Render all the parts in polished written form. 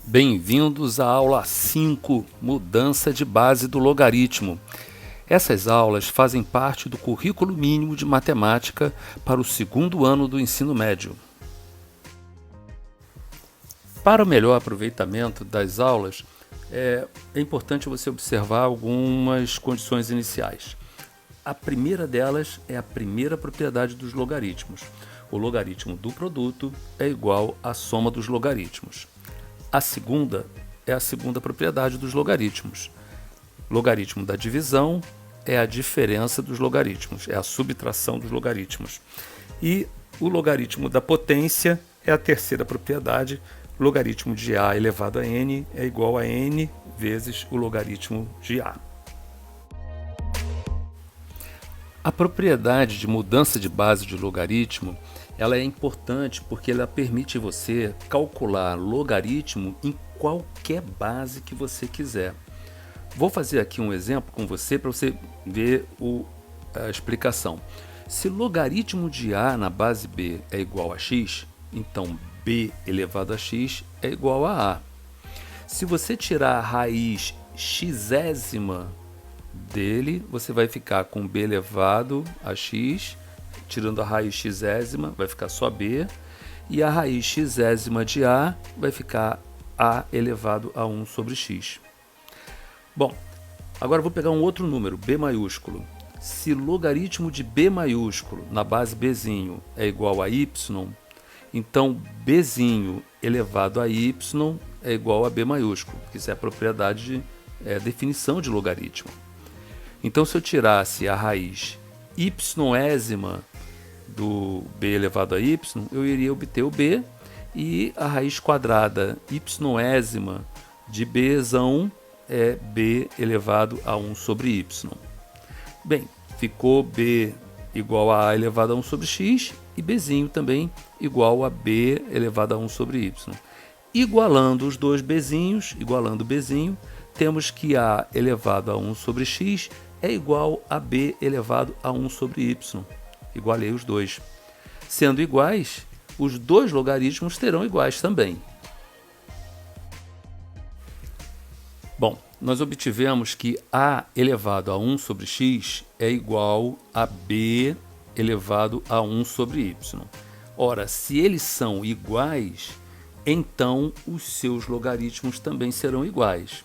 Bem-vindos à aula 5, Mudança de base do logaritmo. Essas aulas fazem parte do currículo mínimo de matemática para o segundo ano do ensino médio. Para o melhor aproveitamento das aulas, é importante você observar algumas condições iniciais. A primeira delas é a primeira propriedade dos logaritmos. O logaritmo do produto é igual à soma dos logaritmos. A segunda é a segunda propriedade dos logaritmos. Logaritmo da divisão é a diferença dos logaritmos, é a subtração dos logaritmos. E o logaritmo da potência é a terceira propriedade. Logaritmo de a elevado a n é igual a n vezes o logaritmo de a. A propriedade de mudança de base de logaritmo ela é importante porque ela permite você calcular logaritmo em qualquer base que você quiser. Vou fazer aqui um exemplo com você para você ver a explicação. Se logaritmo de a na base b é igual a x, então b elevado a x é igual a a. Se você tirar a raiz xésima dele, você vai ficar com b elevado a x, tirando a raiz xésima, vai ficar só b, e a raiz xésima de a vai ficar a elevado a 1 sobre x. Bom, agora eu vou pegar um outro número, b maiúsculo. Se logaritmo de b maiúsculo na base bzinho é igual a y, então bzinho elevado a y é igual a b maiúsculo, que isso é a propriedade a definição de logaritmo. Então, se eu tirasse a raiz y-ésima do b elevado a y, eu iria obter o b, e a raiz quadrada y-ésima de bzão é b elevado a 1 sobre y. Bem, ficou b igual a elevado a 1 sobre x e bzinho também igual a b elevado a 1 sobre y. Igualando os dois bzinhos, igualando o bzinho, temos que a elevado a 1 sobre x é igual a b elevado a 1 sobre y. Igualei os dois. Sendo iguais, os dois logaritmos terão iguais também. Bom, nós obtivemos que a elevado a 1 sobre x é igual a b elevado a 1 sobre y. Ora, se eles são iguais, então os seus logaritmos também serão iguais.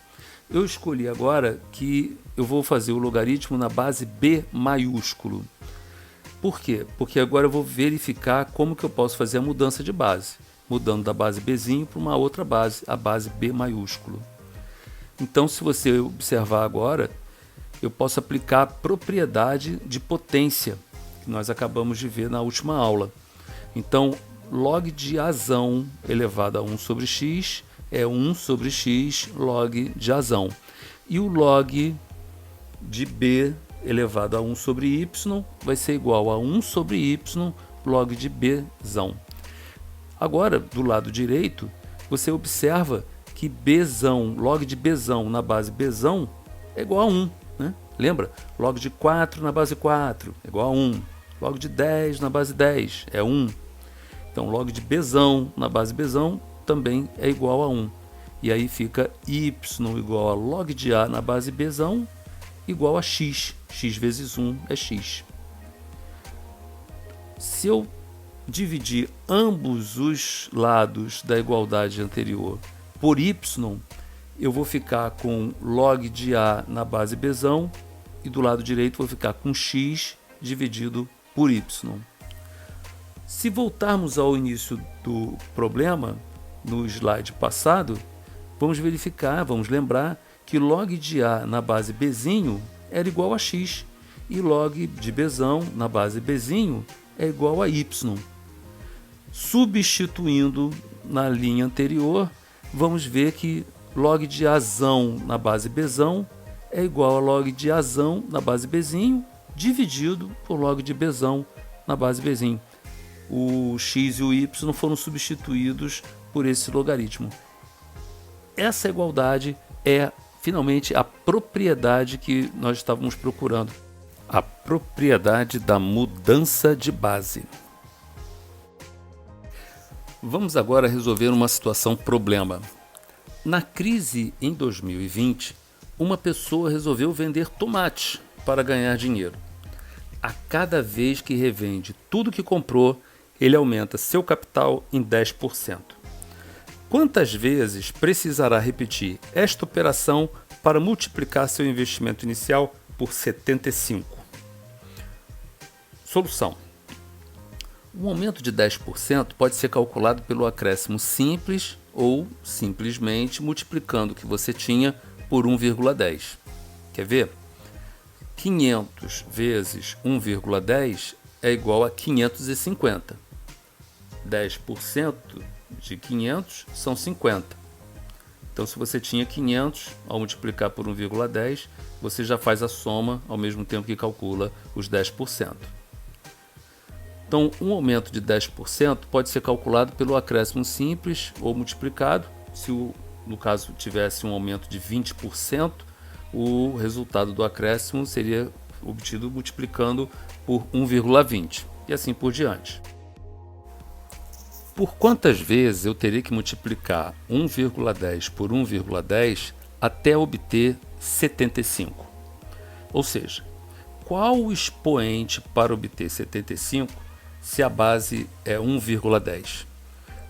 Eu escolhi agora que eu vou fazer o logaritmo na base b maiúsculo. Por quê? Porque agora eu vou verificar como que eu posso fazer a mudança de base, mudando da base bzinho para uma outra base, a base b maiúsculo. Então, se você observar agora, eu posso aplicar a propriedade de potência, que nós acabamos de ver na última aula. Então, log de azão elevado a 1 sobre x é 1 sobre x log de azão. E o log de b elevado a 1 sobre y vai ser igual a 1 sobre y log de bzão. Agora, do lado direito, você observa que bzão, log de bzão na base bzão é igual a 1. Né? Lembra? Log de 4 na base 4 é igual a 1. Log de 10 na base 10 é 1. Então, log de bzão na base bzão também é igual a 1. E aí fica y igual a log de a na base bzão igual a x. X vezes 1 é x. Se eu dividir ambos os lados da igualdade anterior por y, eu vou ficar com log de a na base bzão e do lado direito vou ficar com x dividido por y. Se voltarmos ao início do problema, no slide passado, vamos verificar, vamos lembrar que log de a na base bzinho era igual a x e log de bzão na base bzinho é igual a y. Substituindo na linha anterior, vamos ver que log de azão na base bzão é igual a log de azão na base bzinho dividido por log de bzão na base bzinho. O x e o y foram substituídos por esse logaritmo. Essa igualdade é finalmente a propriedade que nós estávamos procurando. A propriedade da mudança de base. Vamos agora resolver uma situação problema. Na crise em 2020, uma pessoa resolveu vender tomates para ganhar dinheiro. A cada vez que revende tudo que comprou, ele aumenta seu capital em 10%. Quantas vezes precisará repetir esta operação para multiplicar seu investimento inicial por 75? Solução. Um aumento de 10% pode ser calculado pelo acréscimo simples ou simplesmente multiplicando o que você tinha por 1,10. Quer ver? 500 vezes 1,10 é igual a 550. 10% de 500 são 50. Então, se você tinha 500, ao multiplicar por 1,10, você já faz a soma ao mesmo tempo que calcula os 10%. Então, um aumento de 10% pode ser calculado pelo acréscimo simples ou multiplicado. Se, no caso, tivesse um aumento de 20%, o resultado do acréscimo seria obtido multiplicando por 1,20 e assim por diante. Por quantas vezes eu teria que multiplicar 1,10 por 1,10 até obter 75? Ou seja, qual o expoente para obter 75 se a base é 1,10?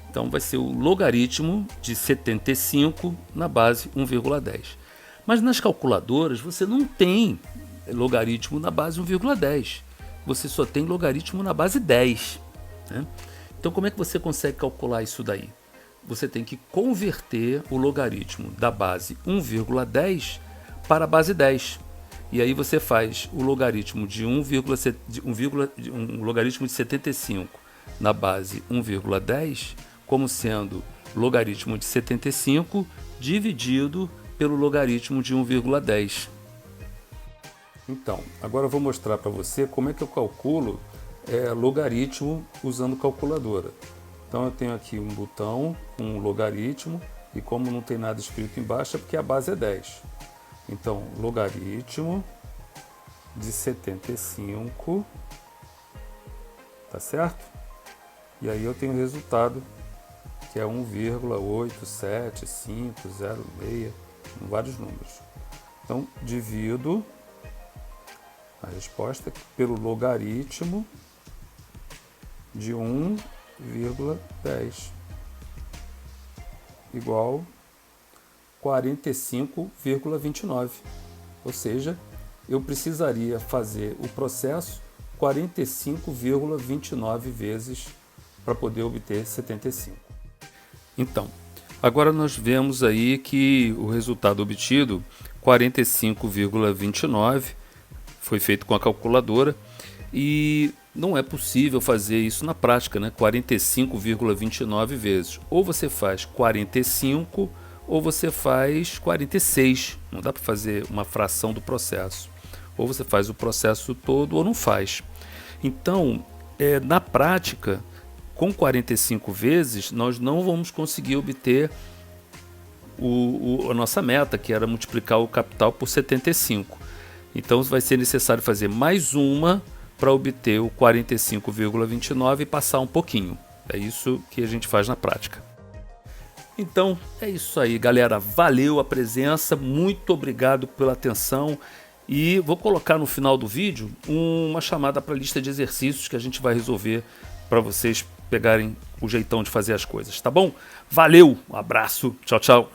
Então vai ser o logaritmo de 75 na base 1,10. Mas nas calculadoras você não tem logaritmo na base 1,10. Você só tem logaritmo na base 10. Né? Então como é que você consegue calcular isso daí? Você tem que converter o logaritmo da base 1,10 para a base 10. E aí você faz o logaritmo de um logaritmo de 75 na base 1,10 como sendo logaritmo de 75 dividido pelo logaritmo de 1,10. Então, agora eu vou mostrar para você como é que eu calculo logaritmo usando calculadora. Então eu tenho aqui um botão com um logaritmo e como não tem nada escrito embaixo é porque a base é 10. Então, logaritmo de 75, tá certo? E aí eu tenho o resultado, que é 1,87506, vários números. Então, divido a resposta pelo logaritmo de 1,10 igual 45,29. Ou seja, eu precisaria fazer o processo 45,29 vezes para poder obter 75. Então, agora nós vemos aí que o resultado obtido, 45,29, foi feito com a calculadora e não é possível fazer isso na prática, né? 45,29 vezes. Ou você faz 45 ou você faz 46. Não dá para fazer uma fração do processo. Ou você faz o processo todo ou não faz. Então, na prática, com 45 vezes, nós não vamos conseguir obter a nossa meta, que era multiplicar o capital por 75. Então, vai ser necessário fazer mais uma para obter o 45,29 e passar um pouquinho. É isso que a gente faz na prática. Então, é isso aí, galera. Valeu a presença, muito obrigado pela atenção. E vou colocar no final do vídeo uma chamada para a lista de exercícios que a gente vai resolver para vocês pegarem o jeitão de fazer as coisas, tá bom? Valeu, um abraço, tchau, tchau.